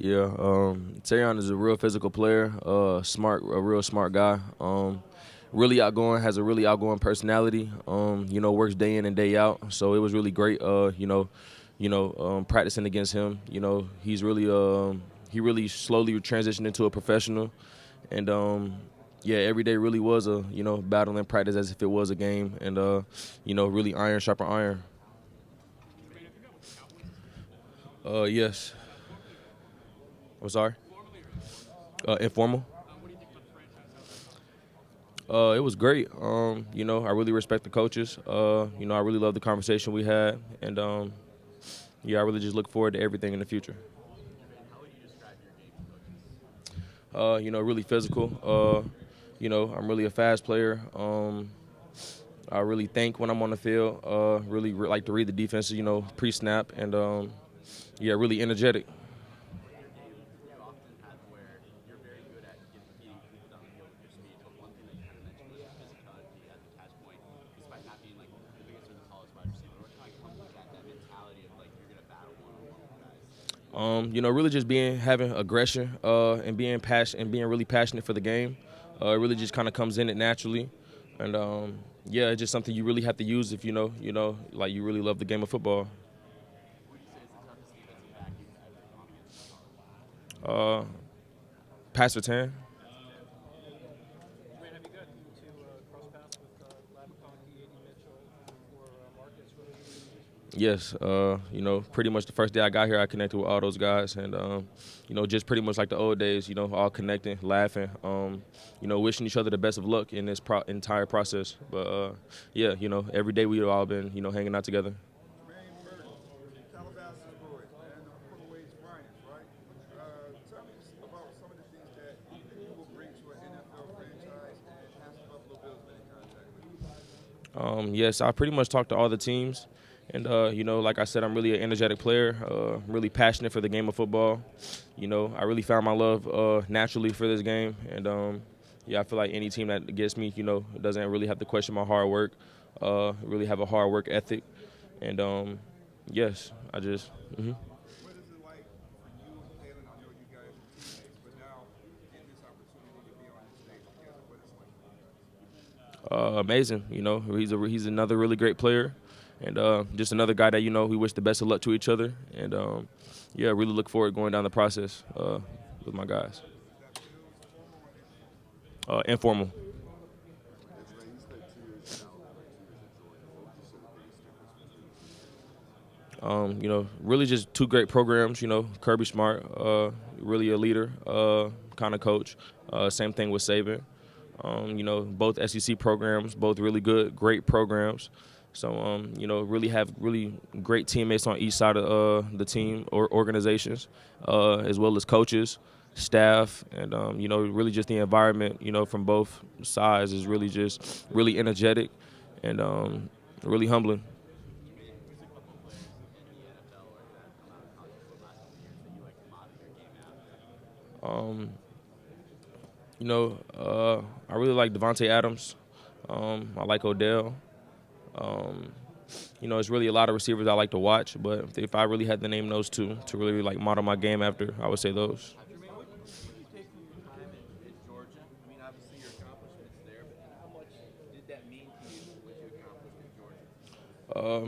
Yeah, Terrion is a real physical player, a real smart guy. Really outgoing, has a really outgoing personality. Works day in and day out. So it was really great. Practicing against him. He really slowly transitioned into a professional, and yeah, every day really was a battle in practice as if it was a game, and really iron sharper iron. Yes. I'm sorry. Informal. It was great. I really respect the coaches. I really love the conversation we had, and yeah, I really just look forward to everything in the future. Really physical. I'm really a fast player. I really think when I'm on the field. Like to read the defense. Pre-snap, and yeah, really energetic. Really just having aggression and being passionate and being really passionate for the game. It really just kind of comes in it naturally, and yeah, it's just something you really have to use if like you really love the game of football. Uh, Pastor Tan. Yes, pretty much the first day I got here, I connected with all those guys, and just pretty much like the old days, all connecting, laughing, wishing each other the best of luck in this entire process. But yeah, every day we've all been, hanging out together. Jermaine Burton, Calabasas boys, man, Kool-Aid's finest, right? Tell me about some of the things that you will bring to an NFL franchise and has the Buffalo Bills been in contact with? Yes, I pretty much talked to all the teams. And, like I said, I'm really an energetic player, really passionate for the game of football. I really found my love naturally for this game. And, yeah, I feel like any team that gets me, doesn't really have to question my hard work, really have a hard work ethic. And, yes, I just. Mhm. What is it like for you and Kalen? I know you guys are teammates, but now getting this opportunity to be on this stage together, what is it like for you guys? Amazing. He's another really great player, and just another guy that we wish the best of luck to each other, and yeah, really look forward to going down the process with my guys. Is that Bills formal or informal? Informal. And Jermaine, you spent 2 years in Alabama, 2 years in Georgia. What would you say the biggest difference between the two schools? Really just two great programs. Kirby Smart, really a leader, kind of coach. Same thing with Saban. Both SEC programs, both really good, great programs. So, really have really great teammates on each side of the team or organizations, as well as coaches, staff, and, really just the environment, from both sides is really just really energetic and really humbling. Um, I really like Devontae Adams. I like Odell. Um, it's really a lot of receivers I like to watch, but if I really had to name those two to really like model my game after, I would say those. Jermaine, what do you take from your time in Georgia? I mean, obviously your accomplishments there, but how much did that mean to you, what you accomplished in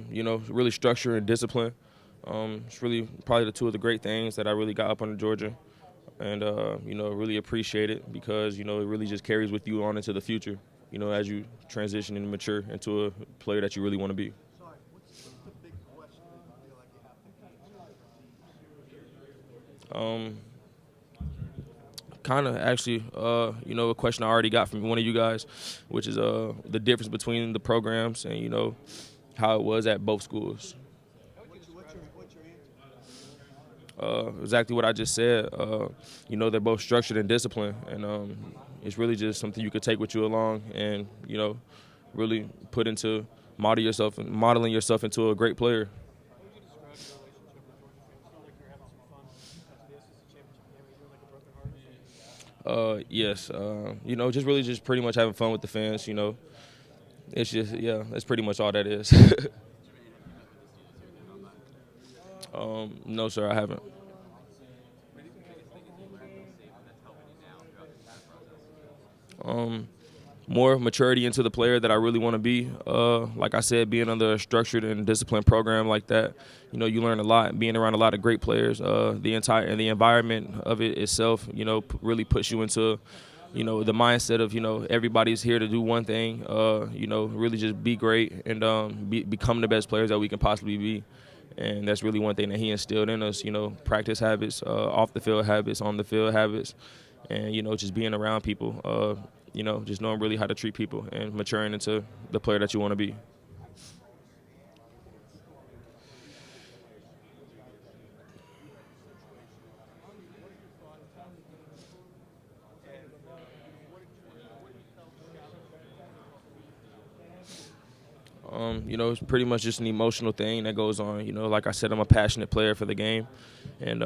Georgia? Really structure and discipline. It's really probably the two of the great things that I really got up under Georgia, and really appreciate it because it really just carries with you on into the future. As you transition and mature into a player that you really want to be. Sorry, what's the big question that you feel like you have to Um, Kind of actually, a question I already got from one of you guys, which is the difference between the programs and how it was at both schools. what's your answer? Exactly what I just said. They're both structured and disciplined, and it's really just something you could take with you along, and really put into modeling yourself into a great player. How would you describe your relationship with Georgia fans? It sounds like you're having some fun at the SEC championship game. Are you doing like a broken heart? Yes, just really just pretty much having fun with the fans. It's just yeah, that's pretty much all that is. No, sir, I haven't. more maturity into the player that I really want to be. Like I said, being under a structured and disciplined program like that, you learn a lot. Being around a lot of great players, the environment of it itself, really puts you into, the mindset of, everybody's here to do one thing. Really just be great and become the best players that we can possibly be. And that's really one thing that he instilled in us, practice habits, off the field habits, on the field habits, and, just being around people, just knowing really how to treat people and maturing into the player that you want to be. It's pretty much just an emotional thing that goes on. Like I said, I'm a passionate player for the game, and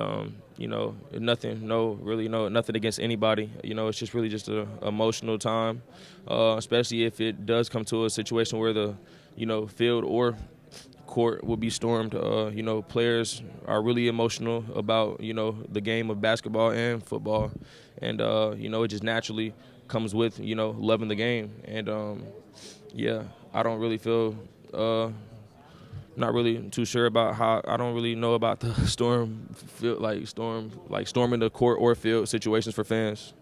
nothing against anybody. It's just really just a emotional time, especially if it does come to a situation where the, field or court will be stormed. Players are really emotional about, the game of basketball and football, and it just naturally comes with, loving the game, and I don't really feel. Not really too sure about how. I don't really know about the storming the court or field situations for fans.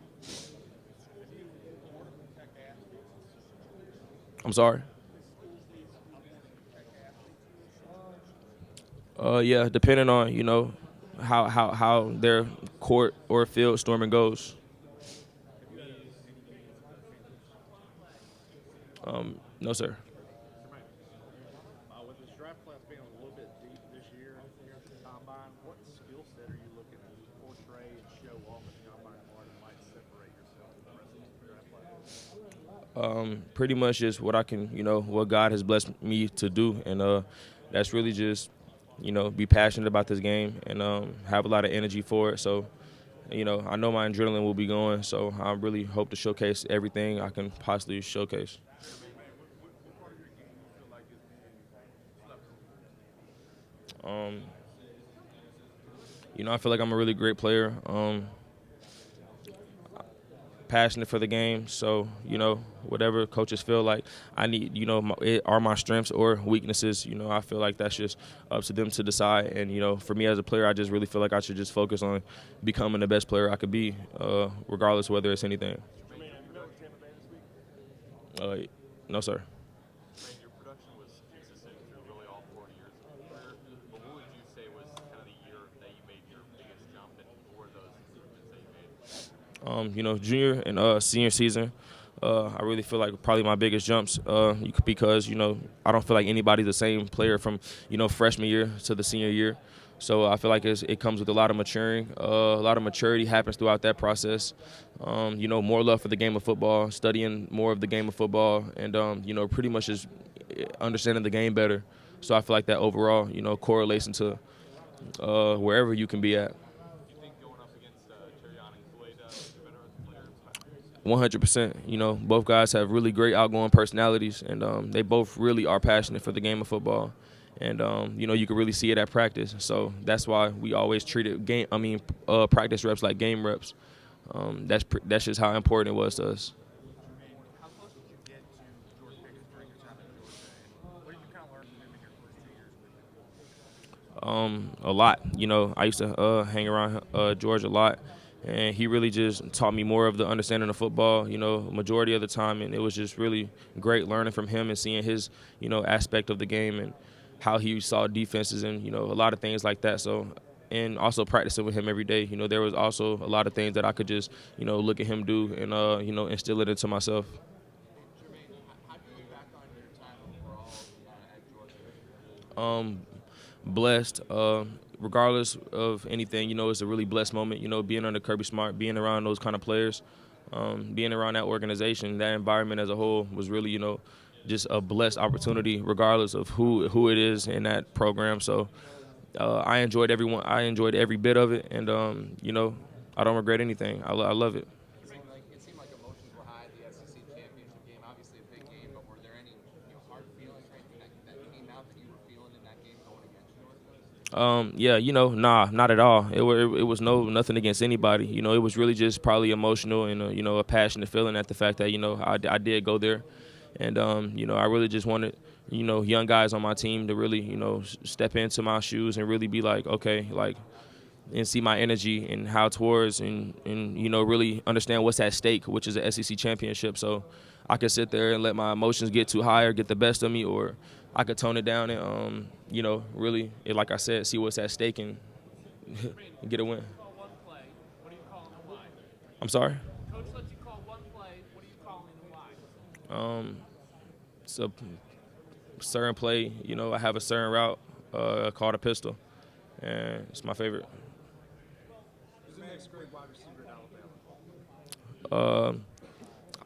I'm sorry. Yeah, depending on how their court or field storming goes. No, sir. With this draft class being a little bit deep this year here at the combine, what skill set are you looking to portray and show off at the combine tomorrow that might separate yourself from the rest of the draft class? Pretty much just what I can, what God has blessed me to do, and that's really just, be passionate about this game and have a lot of energy for it. So, I know my adrenaline will be going, so I really hope to showcase everything I can possibly showcase. I feel like I'm a really great player, passionate for the game. So, whatever coaches feel like I need, are my strengths or weaknesses. I feel like that's just up to them to decide. And, for me as a player, I just really feel like I should just focus on becoming the best player I could be, regardless whether it's anything. No, sir. Your production was consistent through really all 4 years of your career, but what would you say was kind of the year that you made your biggest jump, and what were those improvements that you made? Junior and senior season, I really feel like probably my biggest jumps because, I don't feel like anybody's the same player from, freshman year to the senior year. So I feel like it comes with a lot of maturing. A lot of maturity happens throughout that process. More love for the game of football, studying more of the game of football, and, pretty much just understanding the game better. So I feel like that overall, correlates into wherever you can be at. 100%. Both guys have really great outgoing personalities, and they both really are passionate for the game of football. And you can really see it at practice. So that's why we always treated practice reps like game reps. That's just how important it was to us. How close did you get to George Pickens during your time at Georgia, and what did you kind of learn from him in your first 2 years with him? A lot. I used to hang around George a lot, and he really just taught me more of the understanding of football, majority of the time, and it was just really great learning from him and seeing his, aspect of the game and how he saw defenses and, a lot of things like that. So, and also practicing with him every day, there was also a lot of things that I could just, look at him do and, instill it into myself. Jermaine, how do you look back on your time overall at Georgia? Blessed. Regardless of anything, it's a really blessed moment, being under Kirby Smart, being around those kind of players, being around that organization, that environment as a whole was really, just a blessed opportunity regardless of who it is in that program. So I enjoyed every bit of it, and, I don't regret anything. I love it. It seemed like emotions were high at the SEC championship game. Obviously a big game, but were there any hard feelings or anything that came out that you were feeling in that game going against Yeah, not at all. It was nothing against anybody. It was really just probably emotional and a passionate feeling at the fact that I did go there, and I really just wanted young guys on my team to really step into my shoes and really be like, okay, like, and see my energy and how towards and really understand what's at stake, which is the SEC championship. So I could sit there and let my emotions get too high or get the best of me, or I could tone it down and really, like I said, see what's at stake and get a win. Call one play. What are you calling and why? I'm sorry. Coach lets you call one play. What are you calling and why? It's a certain play. I have a certain route called a pistol, and it's my favorite. Who's the next great wide receiver at Alabama?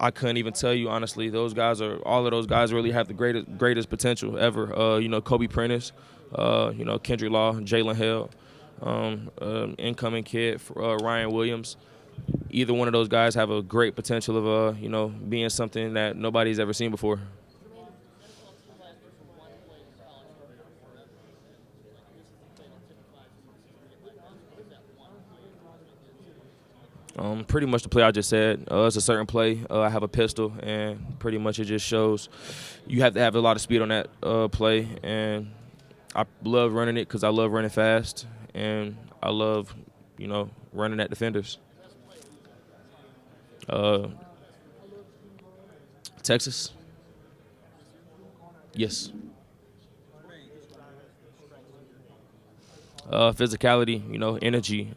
I couldn't even tell you honestly. All of those guys really have the greatest potential ever. Kobe Prentice, Kendrick Law, Jalen Hill, incoming kid Ryan Williams. Either one of those guys have a great potential of being something that nobody's ever seen before. Pretty much the play I just said. It's a certain play. I have a pistol, and pretty much it just shows you have to have a lot of speed on that play. And I love running it because I love running fast, and I love, running at defenders. Texas. Yes. Physicality, energy.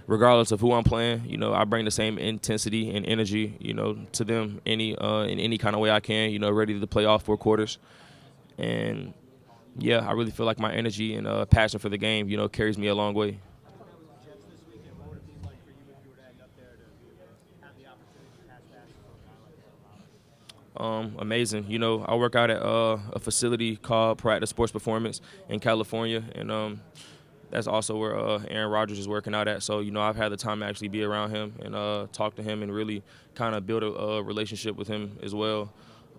Regardless of who I'm playing, I bring the same intensity and energy, to them in any kind of way I can. Ready to play all 4 quarters, and yeah, I really feel like my energy and passion for the game, carries me a long way. Amazing. I work out at a facility called Practice Sports Performance in California, and that's also where Aaron Rodgers is working out at. So, I've had the time to actually be around him and talk to him and really kind of build a relationship with him as well.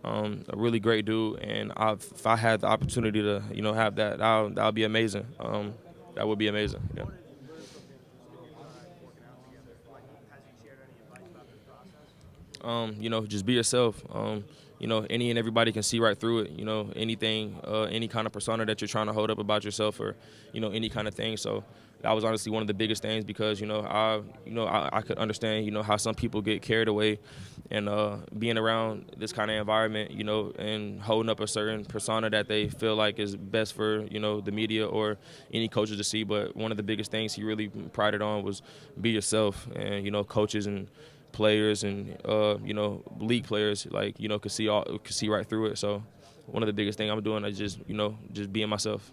A really great dude, and if I had the opportunity to, have that, that would be amazing. That would be amazing. Yeah. Just be yourself. Any and everybody can see right through it. Anything, any kind of persona that you're trying to hold up about yourself, or any kind of thing. So that was honestly one of the biggest things because I could understand how some people get carried away, and being around this kind of environment, and holding up a certain persona that they feel like is best for the media or any coaches to see. But one of the biggest things he really prided on was be yourself, and coaches and players and league players could see right through it. So one of the biggest things I'm doing is just being myself.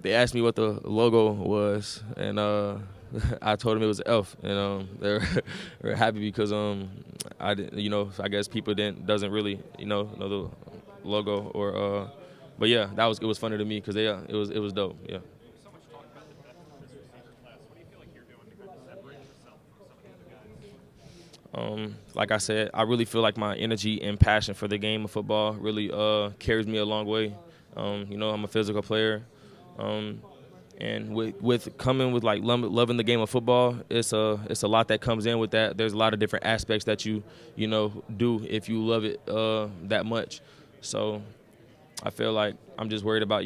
They asked me what the logo was, and I told them it was an elf, and they were happy because I didn't, I guess people doesn't really know the logo, or but yeah, it was funny to me because it was dope. Yeah. Like I said, I really feel like my energy and passion for the game of football really carries me a long way. I'm a physical player, and with coming with like loving the game of football, it's a lot that comes in with that. There's a lot of different aspects that you do if you love it that much. So I feel like I'm just worried about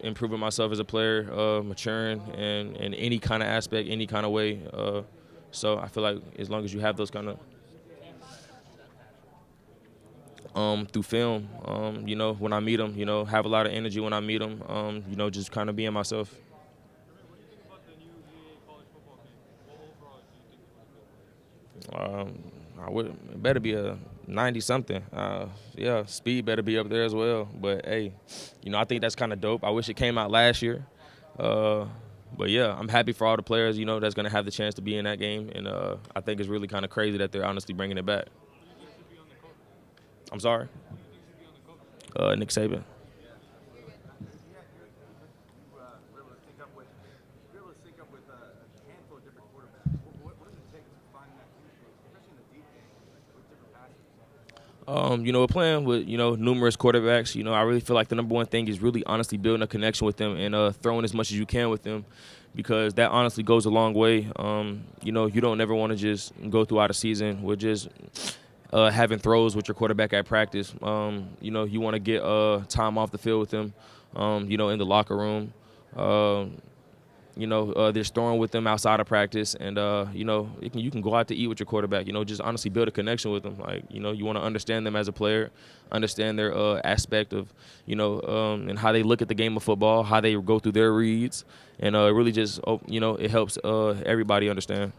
improving myself as a player, maturing, and in any kind of aspect, any kind of way. So I feel like as long as you have those kind of through film, when I meet them, have a lot of energy when I meet them, just kind of being myself. It better be a 90-something. Yeah, speed better be up there as well. But, hey, I think that's kind of dope. I wish it came out last year. But, yeah, I'm happy for all the players, that's going to have the chance to be in that game. And I think it's really kind of crazy that they're honestly bringing it back. I'm sorry? Nick Saban. We're playing with, numerous quarterbacks. I really feel like the number one thing is really honestly building a connection with them and throwing as much as you can with them, because that honestly goes a long way. You don't never want to just go throughout a season with just having throws with your quarterback at practice. You want to get time off the field with them, in the locker room. There's throwing with them outside of practice, and you can go out to eat with your quarterback. Just honestly build a connection with them. Like, you want to understand them as a player, understand their aspect of, and how they look at the game of football, how they go through their reads, and really just, it helps everybody understand.